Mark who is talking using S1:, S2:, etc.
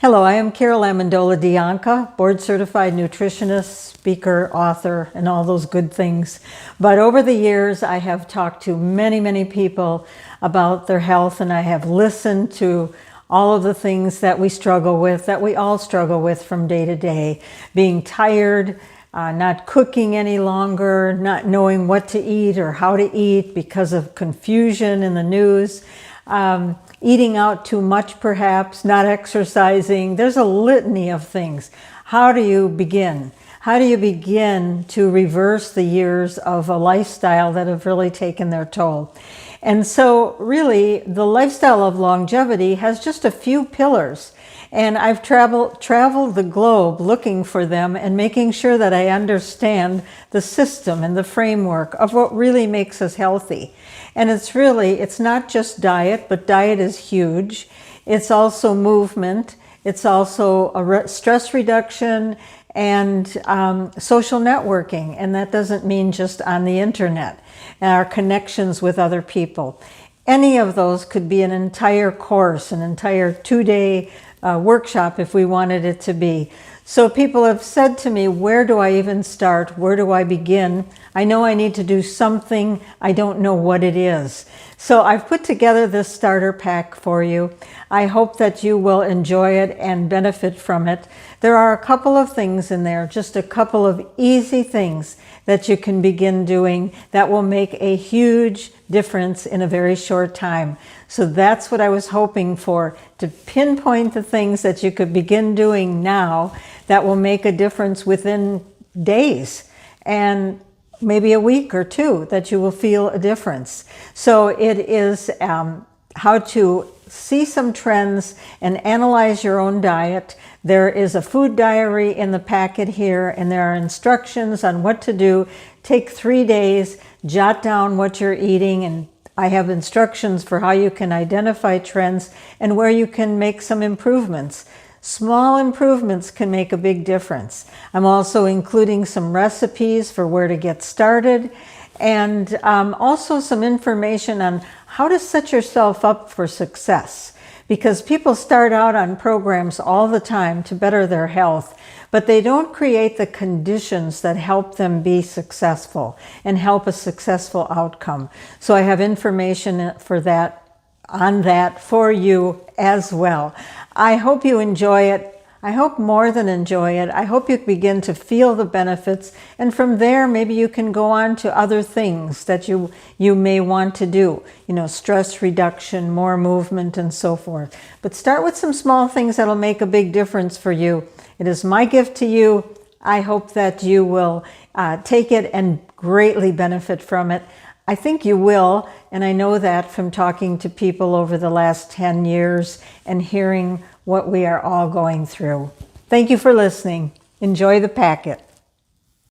S1: Hello, I am Carol Amendola Dianca, board-certified nutritionist, speaker, author, and all those good things. But over the years, I have talked to many people about their health, and I have listened to all of the things that we struggle with, that we all struggle with from day to day. Being tired, not cooking any longer, not knowing what to eat or how to eat because of confusion in the news. Eating out too much perhaps, not exercising. There's a litany of things. How do you begin? How do you begin to reverse the years of a lifestyle that have really taken their toll? And so really the lifestyle of longevity has just a few pillars. And I've traveled the globe looking for them and making sure that I understand the system and the framework of what really makes us healthy. And it's not just diet, but diet is huge. It's also movement. It's also stress reduction and social networking. And that doesn't mean just on the internet, and our connections with other people. Any of those could be an entire course, an entire 2-day workshop if we wanted it to be. So people have said to me, where do I even start? Where do I begin? I know I need to do something. I don't know what it is. So I've put together this starter pack for you. I hope that you will enjoy it and benefit from it. There are a couple of things in there, just a couple of easy things that you can begin doing that will make a huge difference in a very short time. So that's what I was hoping for, to pinpoint the things that you could begin doing now that will make a difference within days and maybe a week or two, that you will feel a difference. So it is how to see some trends and analyze your own diet. There is a food diary in the packet here, and there are instructions on what to do. Take 3 days, jot down what you're eating, and I have instructions for how you can identify trends and where you can make some improvements. Small improvements can make a big difference. I'm also including some recipes for where to get started, and also some information on how to set yourself up for success. Because people start out on programs all the time to better their health, but they don't create the conditions that help them be successful and help a successful outcome. So I have information for that, on that for you as well. I hope you enjoy it. I hope more than enjoy it. I hope you begin to feel the benefits, and from there maybe you can go on to other things that you may want to do. You know, stress reduction, more movement, and so forth. But start with some small things that'll make a big difference for you. It is my gift to you. I hope that you will take it and greatly benefit from it. I think you will, and I know that from talking to people over the last 10 years and hearing what we are all going through. Thank you for listening. Enjoy the packet.